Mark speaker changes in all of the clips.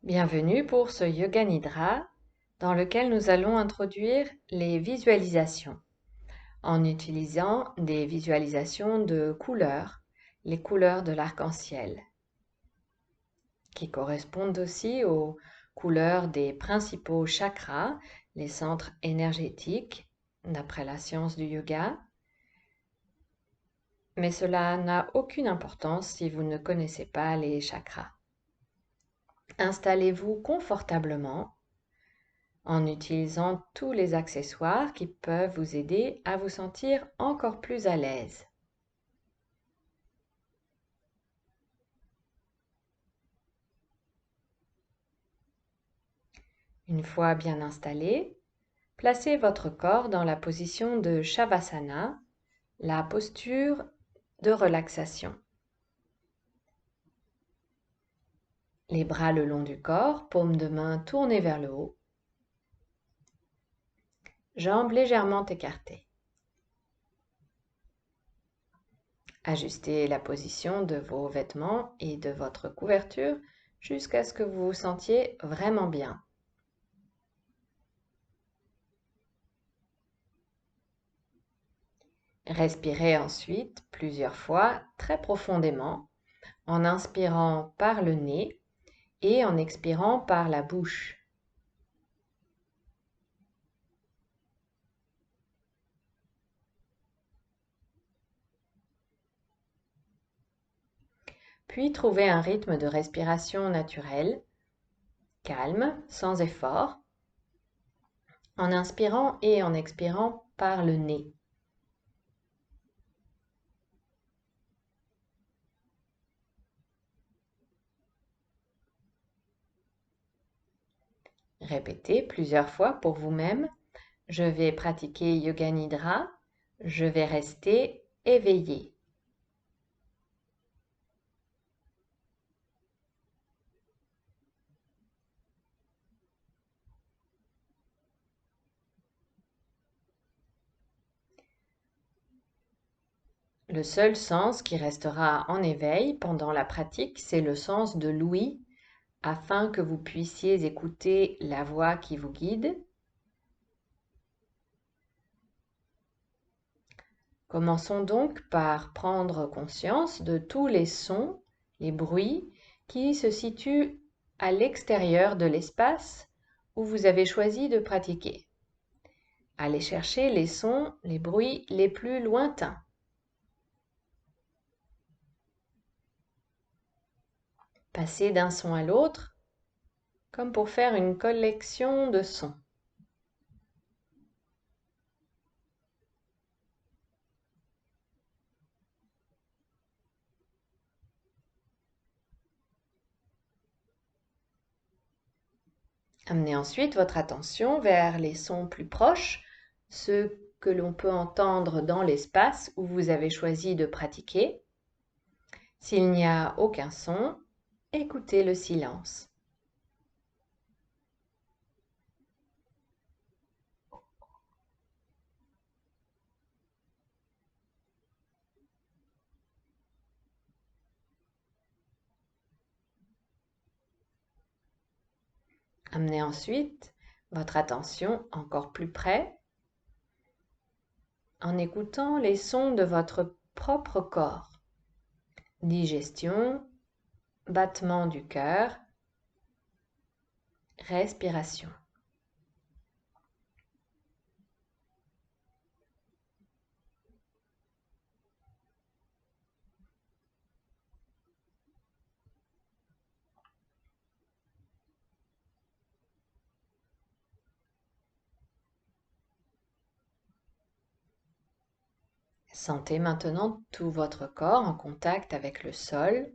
Speaker 1: Bienvenue pour ce Yoga Nidra dans lequel nous allons introduire les visualisations en utilisant des visualisations de couleurs, les couleurs de l'arc-en-ciel, qui correspondent aussi aux couleurs des principaux chakras, les centres énergétiques, d'après la science du yoga. Mais cela n'a aucune importance si vous ne connaissez pas les chakras. Installez-vous confortablement en utilisant tous les accessoires qui peuvent vous aider à vous sentir encore plus à l'aise. Une fois bien installé, placez votre corps dans la position de Shavasana, la posture de relaxation. Les bras le long du corps, paumes de main tournées vers le haut, jambes légèrement écartées. Ajustez la position de vos vêtements et de votre couverture jusqu'à ce que vous vous sentiez vraiment bien. Respirez ensuite plusieurs fois très profondément en inspirant par le nez et en expirant par la bouche. Puis trouvez un rythme de respiration naturel, calme, sans effort, en inspirant et en expirant par le nez. Répétez plusieurs fois pour vous-même. Je vais pratiquer Yoga Nidra. Je vais rester éveillé. Le seul sens qui restera en éveil pendant la pratique, c'est le sens de l'ouïe, afin que vous puissiez écouter la voix qui vous guide. Commençons donc par prendre conscience de tous les sons, les bruits qui se situent à l'extérieur de l'espace où vous avez choisi de pratiquer. Allez chercher les sons, les bruits les plus lointains. Passez d'un son à l'autre, comme pour faire une collection de sons. Amenez ensuite votre attention vers les sons plus proches, ceux que l'on peut entendre dans l'espace où vous avez choisi de pratiquer. S'il n'y a aucun son, écoutez le silence. Amenez ensuite votre attention encore plus près en écoutant les sons de votre propre corps. Digestion, battement du cœur, respiration. Sentez maintenant tout votre corps en contact avec le sol,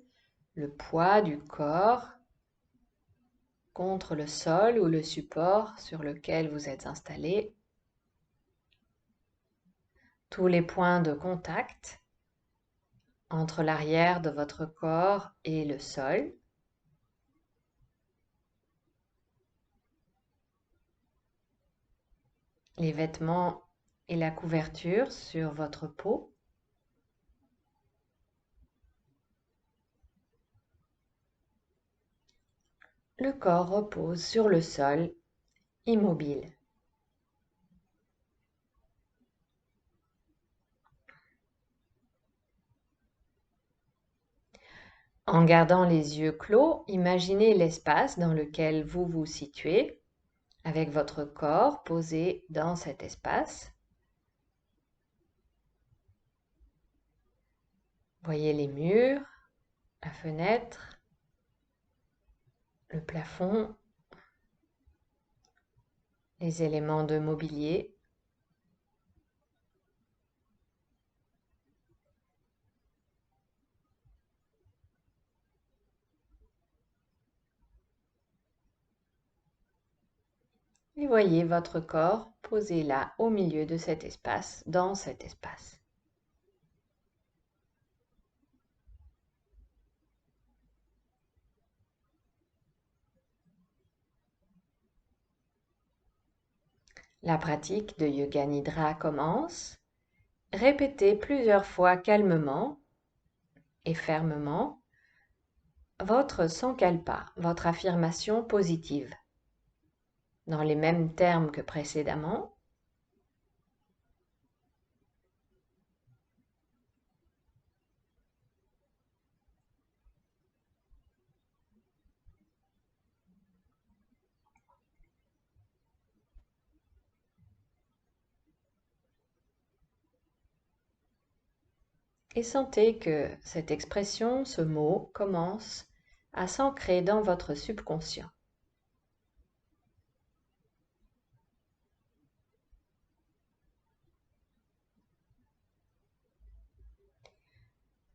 Speaker 1: le poids du corps contre le sol ou le support sur lequel vous êtes installé. Tous les points de contact entre l'arrière de votre corps et le sol. Les vêtements et la couverture sur votre peau. le corps repose sur le sol, immobile. En gardant les yeux clos, imaginez l'espace dans lequel vous vous situez, avec votre corps posé dans cet espace. Voyez les murs, la fenêtre, le plafond, les éléments de mobilier. Et voyez votre corps posé là, au milieu de cet espace, dans cet espace. La pratique de Yoga Nidra commence. Répétez plusieurs fois calmement et fermement votre sankalpa, votre affirmation positive, dans les mêmes termes que précédemment. Et sentez que cette expression, ce mot, commence à s'ancrer dans votre subconscient.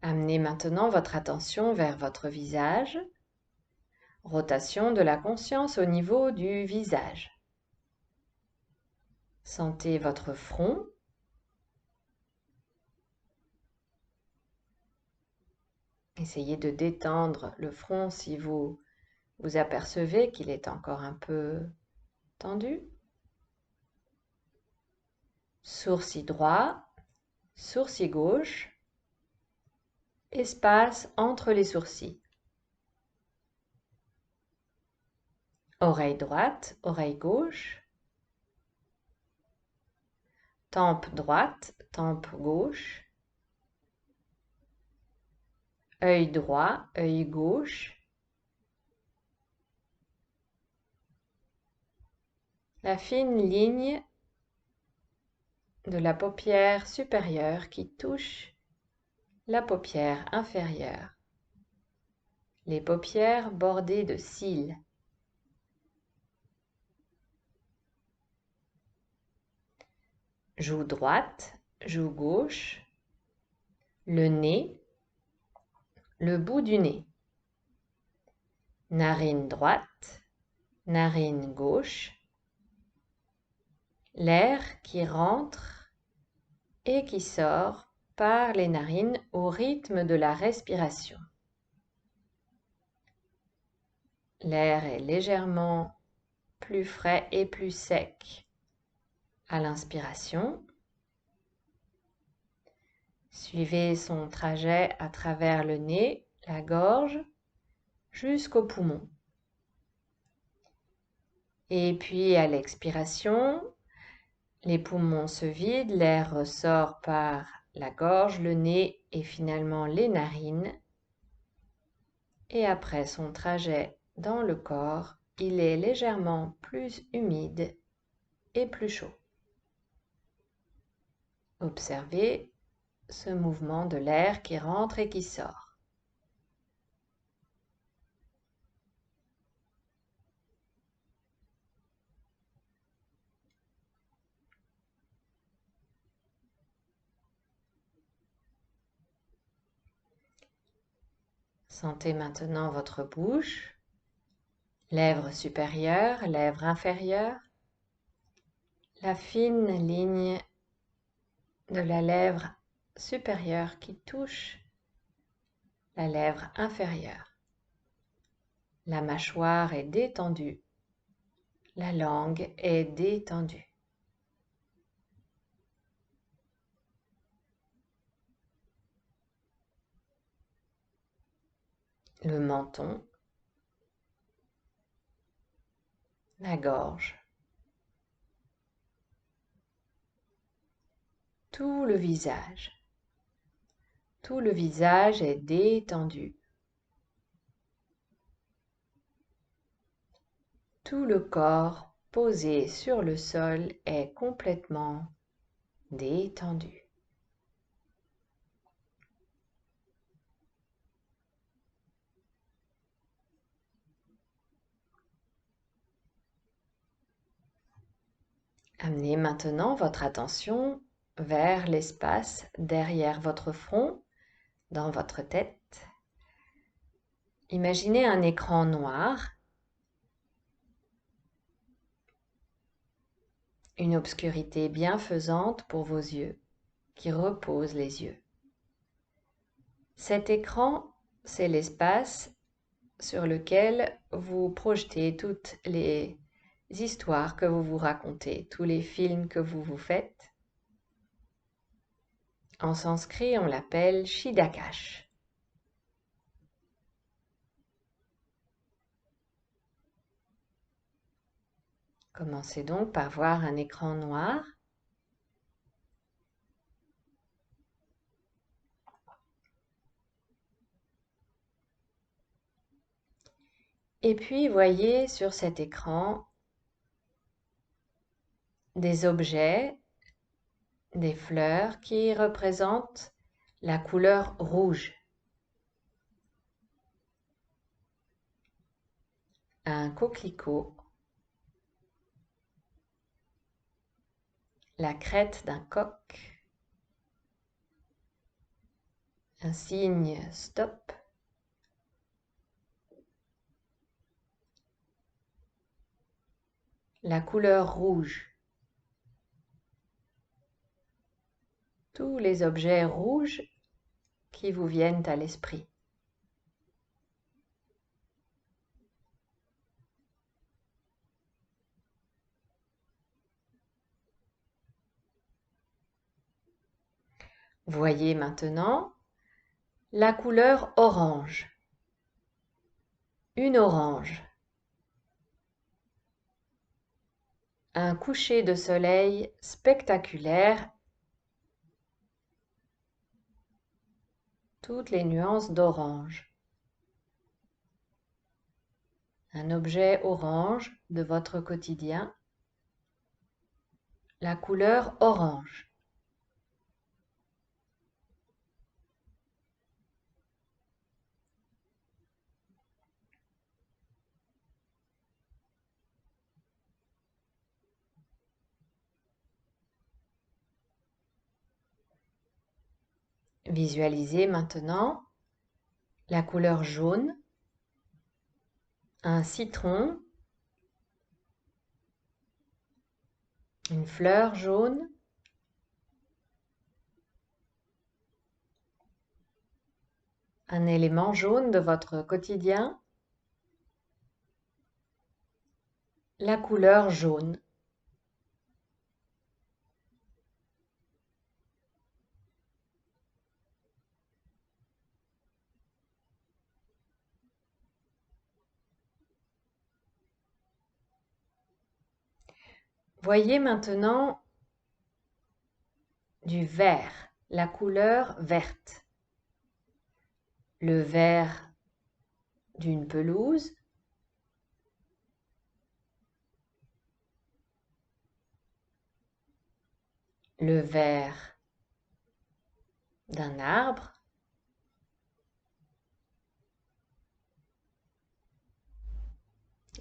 Speaker 1: Amenez maintenant votre attention vers votre visage. Rotation de la conscience au niveau du visage. Sentez votre front. Essayez de détendre le front si vous vous apercevez qu'il est encore un peu tendu. Sourcil droit, sourcil gauche, espace entre les sourcils. Oreille droite, oreille gauche. Tempe droite, tempe gauche. Œil droit, œil gauche. La fine ligne de la paupière supérieure qui touche la paupière inférieure. Les paupières bordées de cils. Joue droite, joue gauche. Le nez, le bout du nez. Narine droite, narine gauche. L'air qui rentre et qui sort par les narines au rythme de la respiration. L'air est légèrement plus frais et plus sec à l'inspiration. Suivez son trajet à travers le nez, la gorge, jusqu'au poumon. Et puis à l'expiration, les poumons se vident, l'air ressort par la gorge, le nez et finalement les narines. Et après son trajet dans le corps, il est légèrement plus humide et plus chaud. Observez ce mouvement de l'air qui rentre et qui sort. Sentez maintenant votre bouche, lèvres supérieures, lèvres inférieures, la fine ligne de la lèvre supérieure qui touche la lèvre inférieure. La mâchoire est détendue, la langue est détendue. Le menton, la gorge, tout le visage. Tout le visage est détendu. Tout le corps posé sur le sol est complètement détendu. Amenez maintenant votre attention vers l'espace derrière votre front, dans votre tête. Imaginez un écran noir, une obscurité bienfaisante pour vos yeux, qui repose les yeux. Cet écran, c'est l'espace sur lequel vous projetez toutes les histoires que vous vous racontez, tous les films que vous vous faites. En sanskrit, on l'appelle Chidakash. Commencez donc par voir un écran noir. Et puis voyez sur cet écran des objets, des fleurs qui représentent la couleur rouge. Un coquelicot, la crête d'un coq, un signe stop, la couleur rouge. Tous les objets rouges qui vous viennent à l'esprit. Voyez maintenant la couleur orange. Une orange. Un coucher de soleil spectaculaire. Toutes les nuances d'orange. Un objet orange de votre quotidien. La couleur orange. Visualisez maintenant la couleur jaune, un citron, une fleur jaune, un élément jaune de votre quotidien, la couleur jaune. Voyez maintenant du vert, la couleur verte. Le vert d'une pelouse, le vert d'un arbre,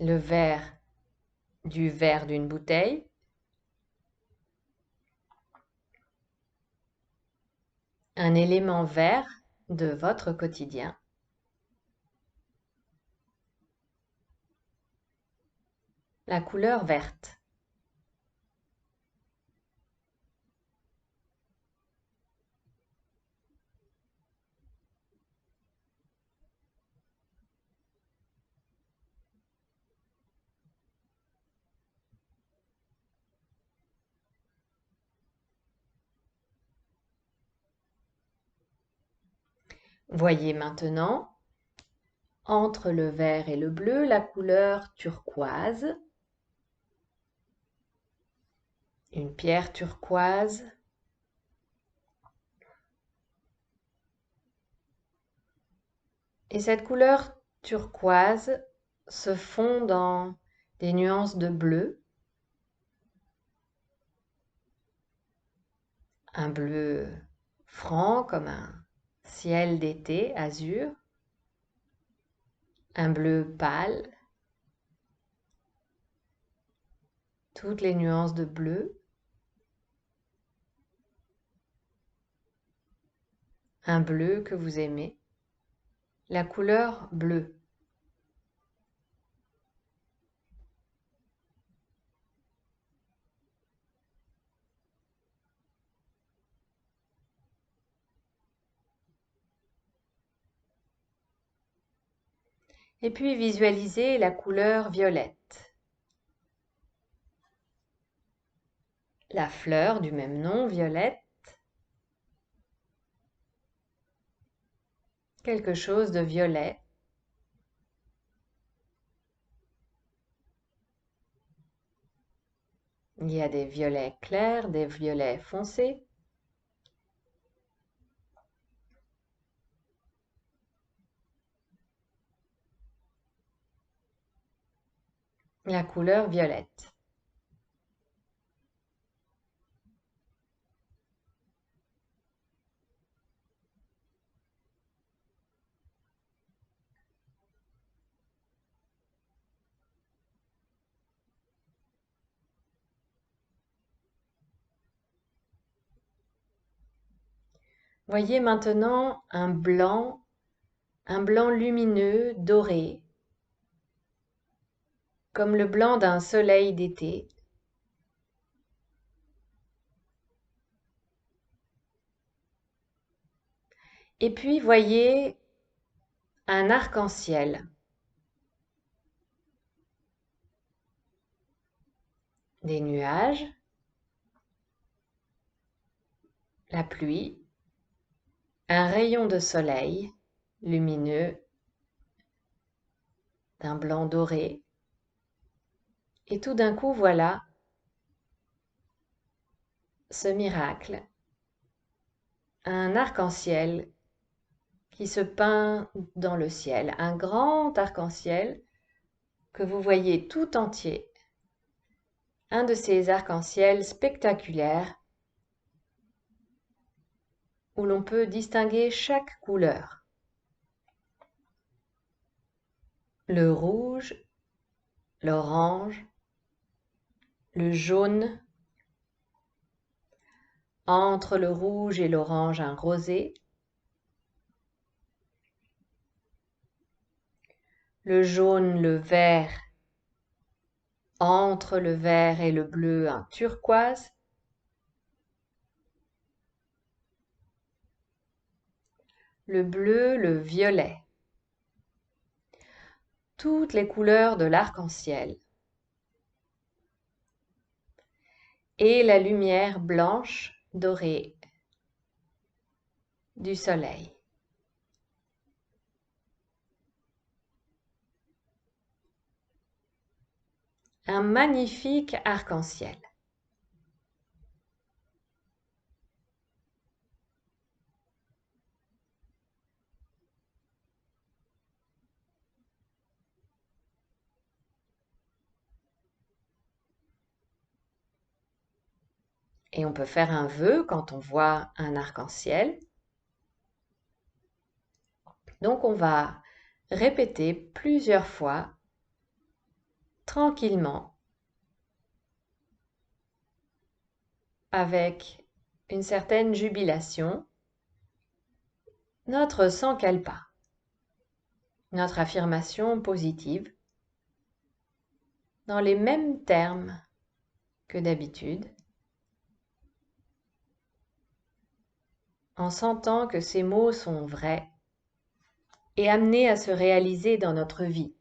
Speaker 1: le vert du verre d'une bouteille, un élément vert de votre quotidien. La couleur verte. Voyez maintenant, entre le vert et le bleu, la couleur turquoise, une pierre turquoise, et cette couleur turquoise se fond dans des nuances de bleu, un bleu franc comme un ciel d'été azur, un bleu pâle, toutes les nuances de bleu, un bleu que vous aimez, la couleur bleue. Et puis visualisez la couleur violette. La fleur du même nom, violette, quelque chose de violet. Il y a des violets clairs, des violets foncés. La couleur violette. Voyez maintenant un blanc lumineux, doré, comme le blanc d'un soleil d'été. Et puis voyez un arc-en-ciel, des nuages, la pluie, un rayon de soleil lumineux d'un blanc doré. Et tout d'un coup, voilà ce miracle, un arc-en-ciel qui se peint dans le ciel, un grand arc-en-ciel que vous voyez tout entier, un de ces arcs-en-ciel spectaculaires où l'on peut distinguer chaque couleur. Le rouge, l'orange, le jaune, entre le rouge et l'orange un rosé, le jaune, le vert, entre le vert et le bleu un turquoise, le bleu, le violet, toutes les couleurs de l'arc-en-ciel et la lumière blanche dorée du soleil. Un magnifique arc-en-ciel. Et on peut faire un vœu quand on voit un arc-en-ciel. Donc on va répéter plusieurs fois, tranquillement, avec une certaine jubilation, notre sankalpa, notre affirmation positive, dans les mêmes termes que d'habitude, en sentant que ces mots sont vrais et amenés à se réaliser dans notre vie.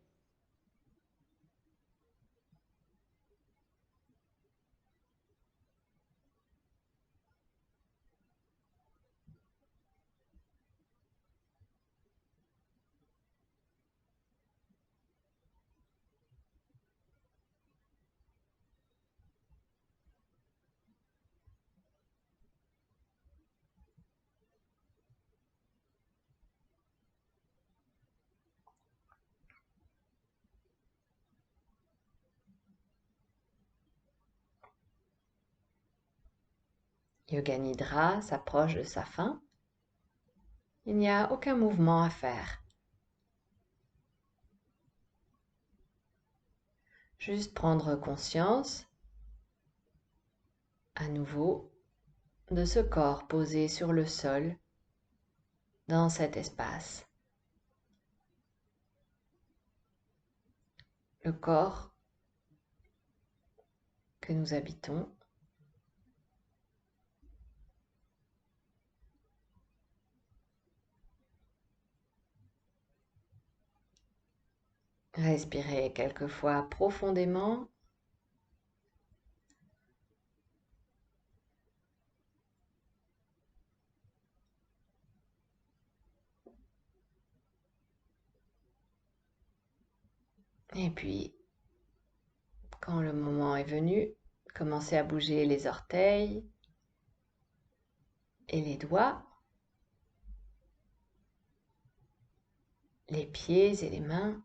Speaker 1: Yoga Nidra s'approche de sa fin. Il n'y a aucun mouvement à faire. Juste prendre conscience à nouveau de ce corps posé sur le sol dans cet espace. Le corps que nous habitons. Respirez quelquefois profondément. Et puis, quand le moment est venu, commencez à bouger les orteils et les doigts, les pieds et les mains,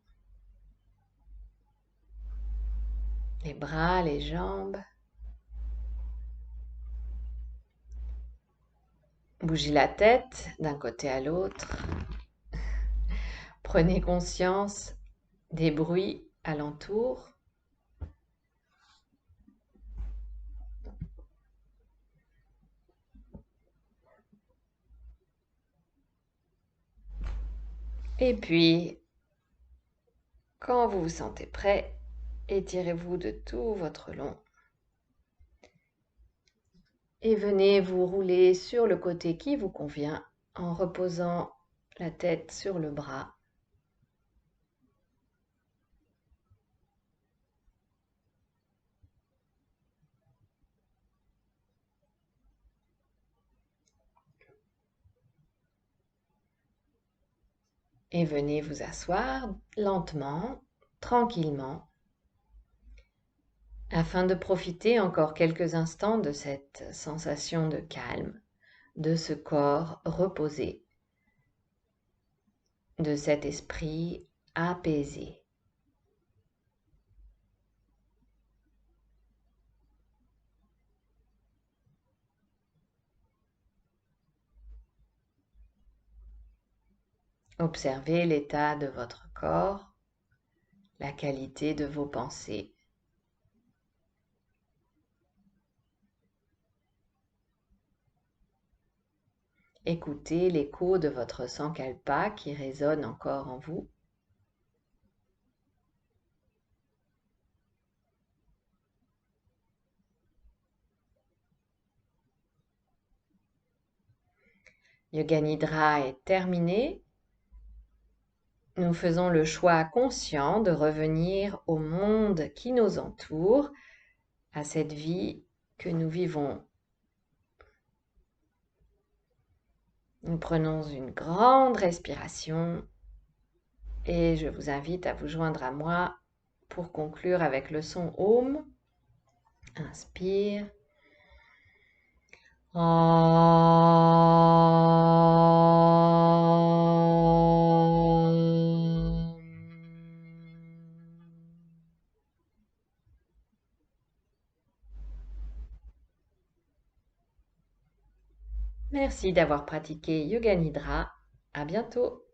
Speaker 1: les bras, les jambes. Bougez la tête d'un côté à l'autre. Prenez conscience des bruits alentour. Et puis, quand vous vous sentez prêt, étirez-vous de tout votre long. Et venez vous rouler sur le côté qui vous convient en reposant la tête sur le bras. Et venez vous asseoir lentement, tranquillement, afin de profiter encore quelques instants de cette sensation de calme, de ce corps reposé, de cet esprit apaisé. Observez l'état de votre corps, la qualité de vos pensées. Écoutez l'écho de votre sankalpa qui résonne encore en vous. Yoga Nidra est terminé. Nous faisons le choix conscient de revenir au monde qui nous entoure, à cette vie que nous vivons. Nous prenons une grande respiration et je vous invite à vous joindre à moi pour conclure avec le son Om. Inspire. Merci d'avoir pratiqué Yoga Nidra. À bientôt.